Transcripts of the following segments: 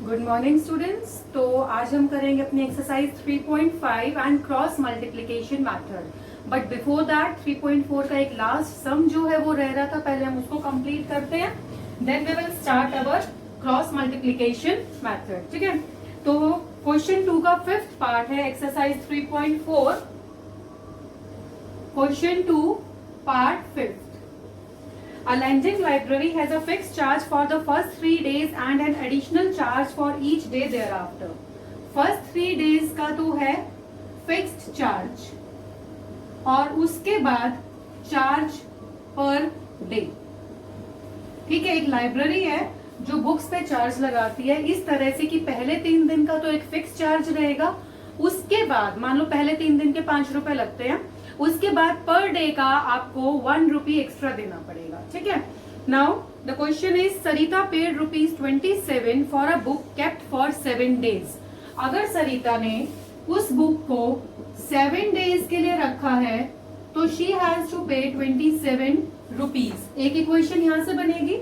Good morning students. तो आज हम करेंगे अपनी exercise 3.5 and cross multiplication method. But before that 3.4 का एक लास्ट सम जो है वो रह रहा था, पहले हम उसको कंप्लीट करते हैं, then we will start our cross multiplication method. ठीक है, तो क्वेश्चन 2 का 5th पार्ट है exercise 3.4। Question 2 part 5th। A lending library has a fixed charge for the first 3 days and an additional charge for each day thereafter. First 3 days का तो है fixed charge और उसके बाद charge per day। ठीक है, एक लाइब्रेरी है जो बुक्स पे चार्ज लगाती है इस तरह से कि पहले 3 दिन का तो एक फिक्स चार्ज रहेगा, उसके बाद मान लो पहले 3 दिन के 5 रुपए लगते हैं, उसके बाद पर डे का आपको 1 रुपी एक्स्ट्रा देना पड़ेगा। ठीक है, now the question is Sarita paid ₹27 for a book kept for 7 days. अगर सरिता ने उस बुक को 7 डेज के लिए रखा है तो शी हैज टू पे 27 रुपीज। एक इक्वेशन यहां से बनेगी।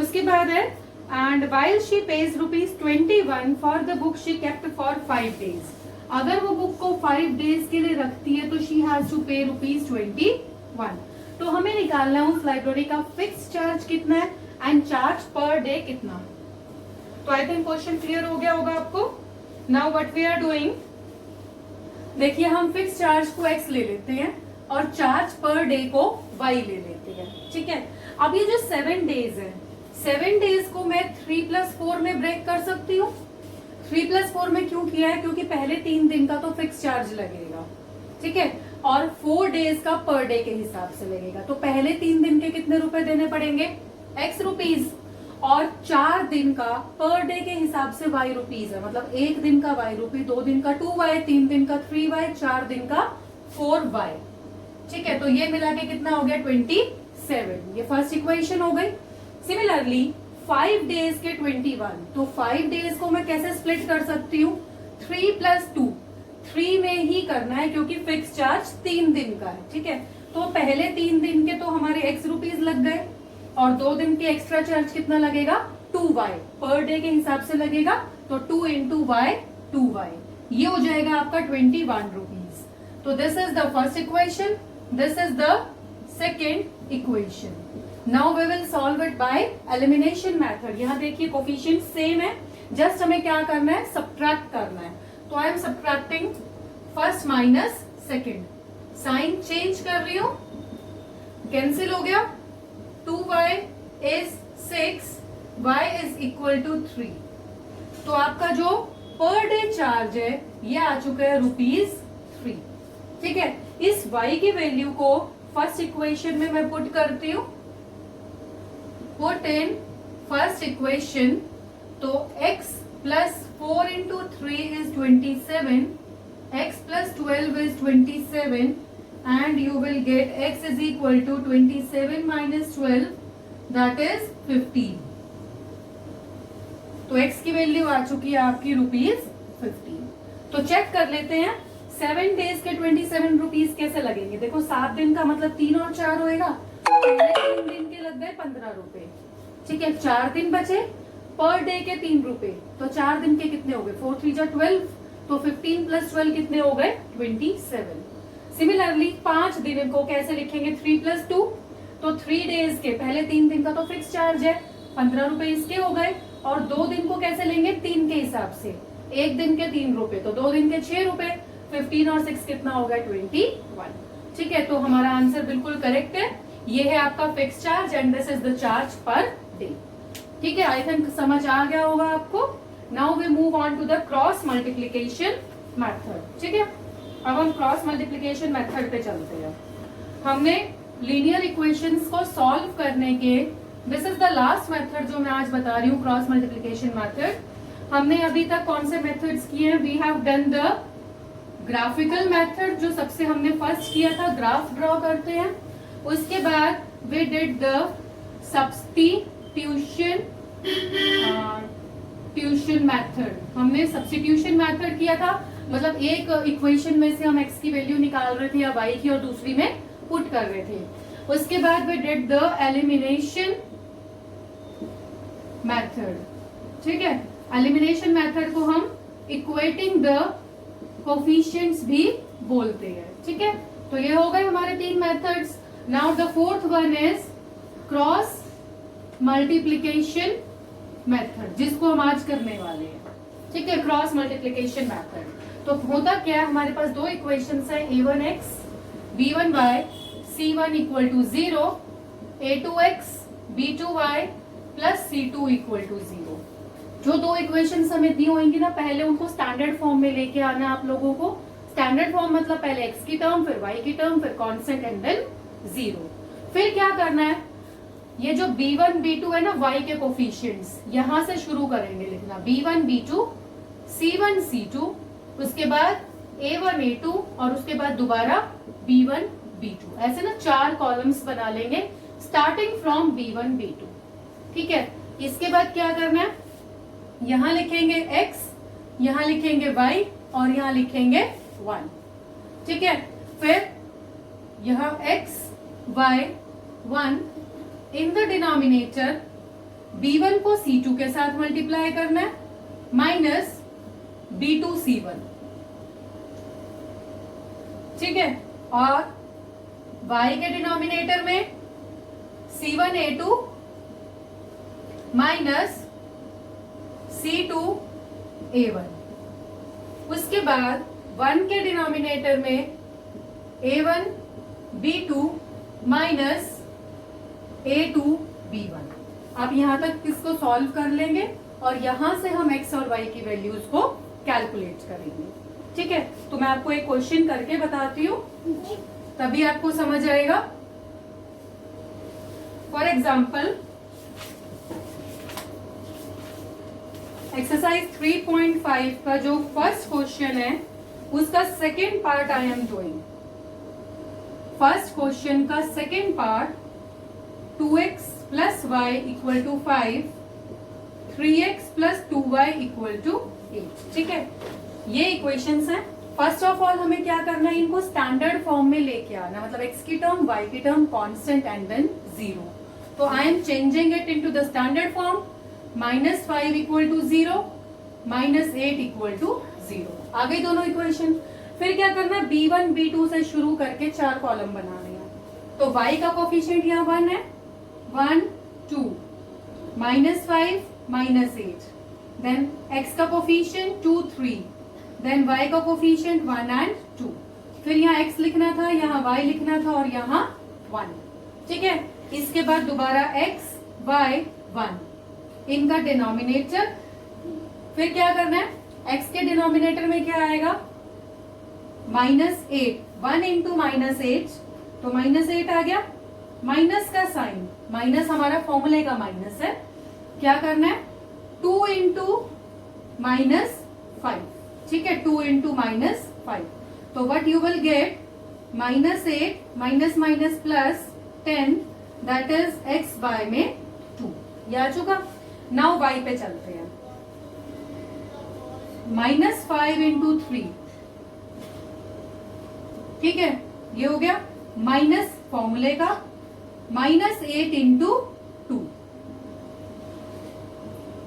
उसके बाद है and while she page ₹21 for the book she kept for 5 days. अगर वो बुक को 5 डेज के लिए रखती है तो शी हैज टू पे ₹21। तो हमें निकालना है उस लाइब्रेरी का फिक्स चार्ज कितना है एंड चार्ज पर डे कितना है। तो आई थिंक क्वेश्चन क्लियर हो गया होगा आपको। Now what we are doing, देखिए हम फिक्स चार्ज को x ले लेते हैं और चार्ज पर डे को y ले लेते हैं। ठीक है, अब ये जो 7 डेज है, 7 डेज को मैं 3+4 में ब्रेक कर सकती हूँ। 3+4 में क्यों किया है, क्योंकि पहले 3 दिन का तो फिक्स चार्ज लगेगा। ठीक है, और 4 डेज का पर डे के हिसाब से लगेगा। तो पहले 3 दिन के कितने रुपए देने पड़ेंगे, x रुपीज, और 4 दिन का पर डे के हिसाब से y रुपीज है। मतलब 1 दिन का y रुपी, 2 दिन का 2y, 3 दिन का 3y, 4 दिन का 4y। ठीक है, तो ये मिला के कितना हो गया 27। ये फर्स्ट इक्वेशन हो गई। सिमिलरली 5 डेज के 21, तो 5 डेज को मैं कैसे स्प्लिट कर सकती हूँ, 3+2, 3 में ही करना है क्योंकि फिक्स चार्ज 3 दिन का है। ठीक है, तो पहले 3 दिन के तो हमारे x रुपीज लग गए और 2 दिन के एक्स्ट्रा चार्ज कितना लगेगा 2y, पर डे के हिसाब से लगेगा, तो 2 into y 2y, ये हो जाएगा आपका 21 रुपीज। तो this is the first equation, this is the second equation. Now we will solve it by elimination method. यहाँ देखिए कोफिशिएंट सेम है, जस्ट हमें क्या करना है, सब्ट्रैक्ट करना है। तो I am subtracting first minus second, sign change कर रही हूं, कैंसिल हो गया, 2y is 6, y is equal to 3। तो आपका जो पर डे चार्ज है ये आ चुका है ₹3। ठीक है, इस y की वैल्यू को फर्स्ट इक्वेशन में मैं पुट करती हूँ, पुट इन फर्स्ट इक्वेशन। तो x plus 4 into 3 is 27, x plus 12 is 27, and you will get x is equal to 27 minus 12, that is 15। तो x की वैल्यू आ चुकी है आपकी ₹15। तो चेक कर लेते हैं 7 डेज के 27 रुपीज कैसे लगेंगे। देखो 7 दिन का मतलब 3 और 4 होएगा, पहले 3 दिन के लग गए 15 रुपए। ठीक है, 4 दिन बचे, पर डे के 3 रुपए, तो 4 दिन के कितने हो गए, 4 3 जा 12, तो 15 + 12 कितने हो गए 27। सिमिलरली 5 दिन को कैसे लिखेंगे, 3+2, तो 3 डेज के पहले 3 दिन का तो फिक्स चार्ज है, 15 रुपए इसके हो गए, और 2 दिन को कैसे लेंगे 3 के हिसाब से, 1 दिन के 3 रुपए, तो 2 दिन के 6 रुपए, 15 और 6 कितना हो गया 21। ठीक है, तो हमारा आंसर बिल्कुल करेक्ट है। ये है आपका fix charge and this is the charge per day. ठीक है, आई थिंक समझ आ गया होगा आपको। Now we move on to the cross multiplication method. ठीक है, अब हम क्रॉस मल्टीप्लीकेशन मेथड पे चलते हैं। हमने लीनियर इक्वेशंस को सॉल्व करने के, this is the last method जो मैं आज बता रही हूँ, क्रॉस मल्टीप्लीकेशन मेथड। हमने अभी तक कौन से मेथड्स किए हैं, we have done the graphical method, जो सबसे हमने फर्स्ट किया था, ग्राफ ड्रॉ करते हैं। उसके बाद we did the substitution method, हमने सब्स्टिट्यूशन मेथड किया था, मतलब एक इक्वेशन में से हम x की वैल्यू निकाल रहे थे या y की और दूसरी में पुट कर रहे थे। उसके बाद we did the elimination method. ठीक है, एलिमिनेशन मेथड को हम इक्वेटिंग द कोफिशिएंट्स भी बोलते हैं, ठीक है। तो ये हो गए हमारे 3 methods. Now the fourth one is cross multiplication method, जिसको हम आज करने वाले हैं, ठीक है। Cross multiplication method. तो होता क्या है, हमारे पास 2 इक्वेशंस है, a1x b1y c1 equal to 0, a2x b2y plus c2 equal to 0। जो 2 इक्वेशंस हमें दी होंगी ना, पहले उनको स्टैंडर्ड फॉर्म में लेके आना आप लोगों को। स्टैंडर्ड फॉर्म मतलब पहले x की टर्म, फिर y की टर्म, फिर कांस्टेंट एंड देन 0। फिर क्या करना है, ये जो b1 b2 है ना, y के कोफिशिएंट्स, यहां से शुरू करेंगे लिखना, b1 b2 c1 c2, उसके बाद a1 a2 और उसके बाद दोबारा b1 b2। ऐसे ना 4 कॉलम्स बना लेंगे स्टार्टिंग फ्रॉम b1 b2, ठीक है। इसके बाद क्या करना है, यहां लिखेंगे x, यहां लिखेंगे y और यहां लिखेंगे 1, ठीक है। फिर यहां x y 1 in the denominator b1 को c2 के साथ मल्टीप्लाई करना है माइनस b2 c1, ठीक है। और y के डिनोमिनेटर में c1 a2 minus c2 a1। उसके बाद 1 के डिनोमिनेटर में a1 b2 minus a2 b1। अब यहां तक इसको सॉल्व कर लेंगे और यहां से हम x और y की वैल्यूज को कैलकुलेट करेंगे, ठीक है। तो मैं आपको एक क्वेश्चन करके बताती हूँ, तभी आपको समझ आएगा। फॉर एग्जाम्पल एक्सरसाइज 3.5 का जो फर्स्ट क्वेश्चन है, उसका second part I am doing. First question का second part 2x plus Y equal to 5, 3x plus 2y equal to 8, ठीक है। ये इक्वेशंस हैं। फर्स्ट ऑफ ऑल हमें क्या करना है, इनको स्टैंडर्ड फॉर्म में लेके आना, मतलब x की टर्म, y की टर्म, कांस्टेंट एंड देन 0। तो I am changing it into the standard form, -5 equal to 0, -8 equal to 0। आ गई दोनों इक्वेशन। फिर क्या करना है, b1 b2 से शुरू करके 4 कॉलम बनाने हैं। तो y का कोफिशिएंट यहाँ 1 है, 1 2, -5 -8, देन x का कोफिशिएंट 2 3, देन y का कोफिशिएंट 1 एंड 2। फिर यहाँ x लिखना था, यहाँ y लिखना था और यहाँ 1, ठीक है। इसके बाद दोबारा x y 1 इनका डिनोमिनेटर। फिर क्या करना है, x के डिनोमिनेटर में क्या आएगा, -8, 1 इंटू -8, तो -8 आ गया। माइनस का साइन, माइनस हमारा फॉर्मूले का माइनस है। क्या करना है, 2 इंटू -5, ठीक है, 2 इंटू -5। तो what you will gate, -8 minus minus plus 10, that is x y में 2। ये आ चुका। नाउ y पे चलते हैं, -5 इंटू 3, ठीक है, ये हो गया। माइनस फॉर्मूले का, -8 इंटू 2,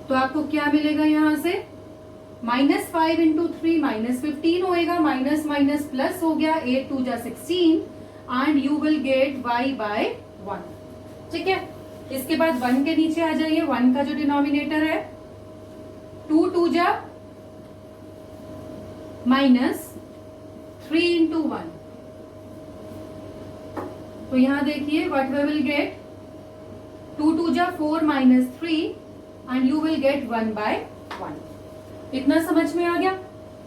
तो आपको क्या मिलेगा यहां से, -5 इंटू 3 -15 होएगा, माइनस माइनस प्लस हो गया, 8 2 जा 16 and you will get y by 1, ठीक है। इसके बाद 1 के नीचे आ जाइए, 1 का जो डिनोमिनेटर है 2 2 जा -3 इंटू 1, तो यहां देखिए व्हाट वी विल गेट, 2 2 जा 4 -3 and you will get 1 by 1। इतना समझ में आ गया।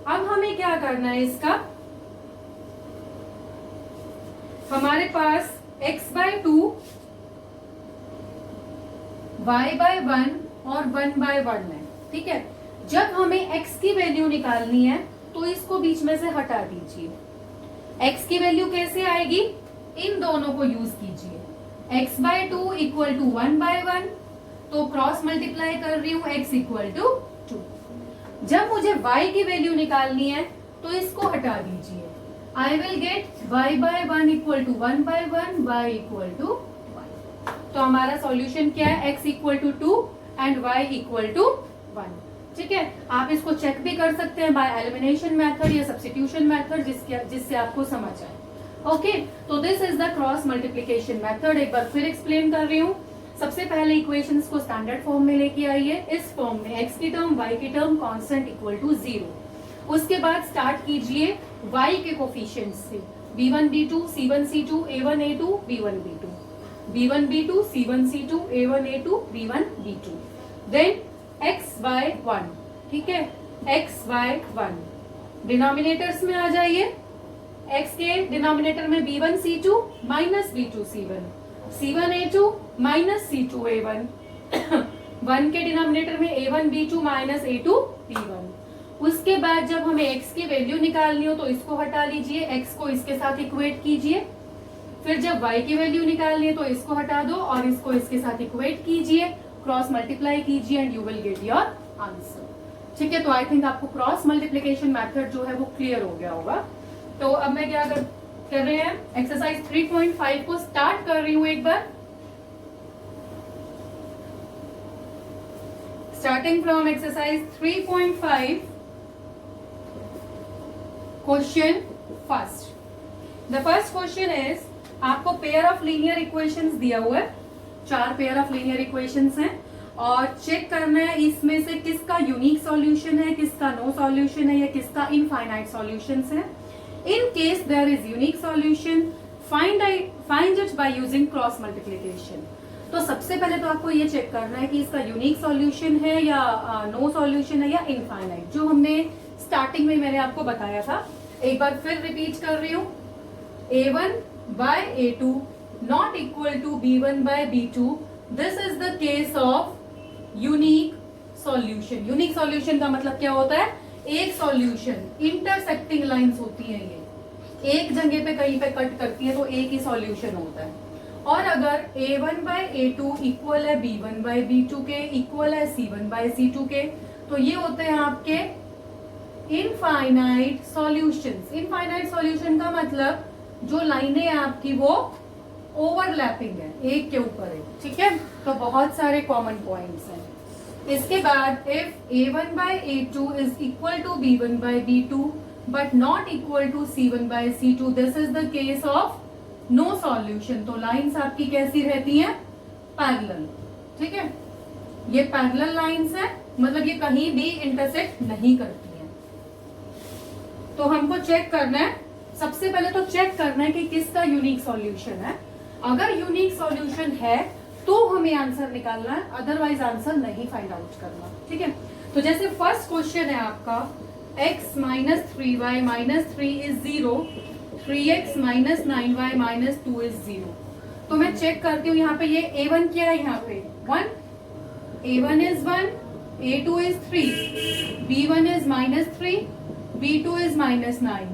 अब हमें क्या करना है, इसका हमारे पास x बाय 2, y बाय 1 और 1 बाय 1 है, ठीक है। जब हमें x की वैल्यू निकालनी है तो इसको बीच में से हटा दीजिए। x की वैल्यू कैसे आएगी, इन दोनों को यूज कीजिए। x by 2 equal to 1 by 1, तो क्रॉस मल्टीप्लाई कर रही हूँ, x इक्वल टू 2। जब मुझे y की वैल्यू निकालनी है तो इसको हटा दीजिए। I will get y by 1 equal to 1 by 1, y equal to 1। तो हमारा सॉल्यूशन क्या है, x equal to 2 and y equal to 1। ठीक है, आप इसको चेक भी कर सकते हैं बाय एलिमिनेशन मेथड या सब्स्टिट्यूशन मेथड, जिससे आपको समझ आए। ओके, तो this is the cross multiplication method. एक बार फिर एक्सप्लेन कर रही हूँ। सबसे पहले इक्वेशंस को स्टैंडर्ड फॉर्म में लेके आइए। इस फॉर्म में x की टर्म y की टर्म कांस्टेंट इक्वल टू 0। उसके बाद स्टार्ट कीजिए y के कोफिशिएंट्स से, b1 b2 c1 c2 a1 a2 b1 b2, b1 b2 c1 c2 a1 a2 b1 b2, then x y 1, ठीक है, x y 1 डिनोमिनेटर्स में आ जाइए। x के डिनोमिनेटर में b1 c2 minus b2 c1, c1 a2 minus c2 a1 1 के denominator में a1 b2 minus a2 b1। उसके बाद जब हमें x की वैल्यू निकालनी हो तो इसको हटा लीजिए, x को इसके साथ इक्वेट कीजिए। फिर जब y की वैल्यू निकालनी है तो इसको हटा दो और इसको इसके साथ इक्वेट कीजिए, क्रॉस मल्टीप्लाई कीजिए and you will get your answer. ठीक है, तो आई थिंक आपको क्रॉस मल्टीप्लीकेशन मेथड जो है वो क्लियर हो गया होगा। तो अब मैं क्या कर रहे हैं, एक्सरसाइज 3.5 को स्टार्ट कर रही हूं एक बार। Starting from exercise 3.5, question first. The first question is, आपको पेयर ऑफ लीनियर इक्वेशंस दिया हुआ है, 4 पेयर ऑफ लीनियर इक्वेशंस हैं और चेक करना है इसमें से किसका यूनिक सॉल्यूशन है, किसका नो सॉल्यूशन है या किसका इनफाइनाइट सॉल्यूशंस है। In case there is unique solution, find it by using cross multiplication। तो सबसे पहले तो आपको ये चेक करना है कि इसका यूनिक सॉल्यूशन है या नो सॉल्यूशन है या इनफाइनाइट, जो हमने स्टार्टिंग में मैंने आपको बताया था। एक बार फिर रिपीट कर रही हूँ, a1 by a2 not equal to b1 by b2, this is the case of unique solution। Unique solution का मतलब क्या होता है, एक सॉल्यूशन, इंटरसेक्टिंग लाइंस होती हैं, ये एक जगह पे कहीं पे कट करती है तो एक ही सॉल्यूशन होता है। और अगर a1 by a2 इक्वल है b1 by b2 के, इक्वल है c1 by c2 के, तो ये होते हैं आपके इनफाइनाइट सॉल्यूशंस। इनफाइनाइट सॉल्यूशन का मतलब जो लाइनें आपकी वो ओवरलैपिंग है, एक के ऊपर है, ठीक है। तो बहुत सारे कॉमन पॉइंट्स हैं। इसके बाद if a1 by a2 is equal to b1 by b2 but not equal to c1 by c2, this is the case of no solution। तो लाइंस आपकी कैसी रहती हैं, पैरेलल, ठीक है। ये पैरेलल लाइंस है, मतलब ये कहीं भी इंटरसेक्ट नहीं करती हैं। तो हमको चेक करना है, सबसे पहले तो चेक करना है कि किसका यूनिक सॉल्यूशन है। अगर यूनिक सॉल्यूशन है तो हमें आंसर निकालना है, अदरवाइज आंसर नहीं फाइंड आउट करना, ठीक है। तो जैसे फर्स्ट क्वेश्चन है आपका, x minus 3y minus 3 is 0, 3x minus 9y minus 2 is 0। तो मैं चेक करती हूँ यहाँ पे, ये a1 क्या है, यहाँ पे 1, a1 is 1, a2 is 3, b1 is minus 3, b2 is minus 9,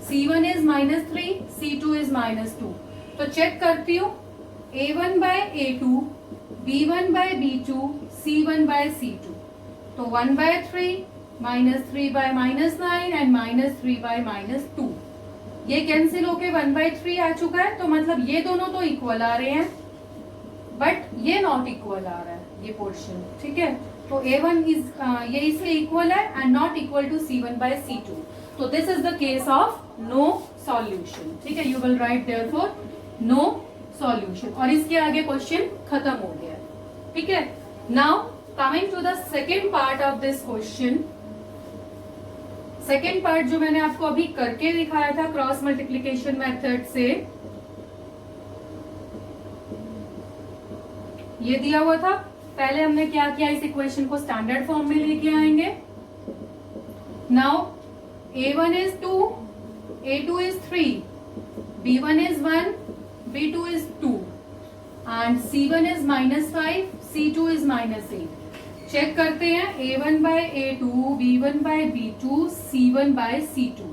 c1 is minus 3, c2 is minus 2। तो चेक करती हूँ, a1 by a2, b1 by b2, c1 by c2। तो 1 by 3, minus 3 by minus 9 and minus 3 by minus 2। ये cancel होके 1 by 3 आ चुका है, तो मतलब ये दोनों तो इक्वल आ रहे हैं, बट ये नॉट इक्वल आ रहा है, ये पोर्शन, ठीक है। तो a1 इज ये इससे इक्वल है and not equal to c1 by c2। तो this is the case of no solution, ठीक है। You will write therefore no solution, और इसके आगे क्वेश्चन खत्म हो गया, ठीक है। Now coming to the second part of this question. Second part जो मैंने आपको अभी करके दिखाया था क्रॉस मल्टीप्लीकेशन मेथड से, ये दिया हुआ था। पहले हमने क्या किया, इस इक्वेशन को स्टैंडर्ड फॉर्म में लेके आएंगे। Now a1 is 2, a2 is 3, b1 is 1, b2 is 2 and c1 is minus 5, c2 is minus 8। Check करते हैं, a1 by a2, b1 by b2, c1 by c2।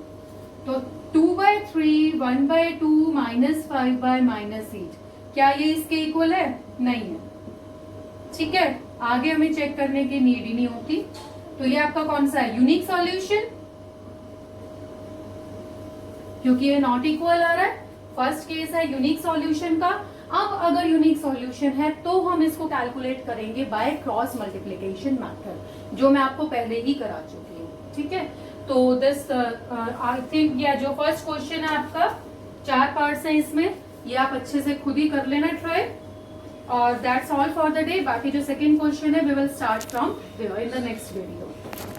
तो 2 by 3, 1 by 2, minus 5 by minus 8, क्या ये इसके equal है? नहीं है, ठीक है। आगे हमें चेक करने की नीड ही नहीं होती। तो ये आपका कौन सा है, यूनिक सॉल्यूशन, क्योंकि ये नॉट इक्वल आ रहा है। फर्स्ट केस है यूनिक सॉल्यूशन का। अब अगर यूनिक सॉल्यूशन है तो हम इसको कैलकुलेट करेंगे बाय क्रॉस मल्टीप्लिकेशन मेथड, जो मैं आपको पहले ही करा चुकी हूँ, ठीक है। तो दिस आई थिंक या जो फर्स्ट क्वेश्चन है आपका 4 पार्ट्स हैं इसमें, ये आप अच्छे से खुद ही कर लेना ट्राई, और that's all for the day. बाकी जो सेकंड क्वेश्चन है we will start from in the next video.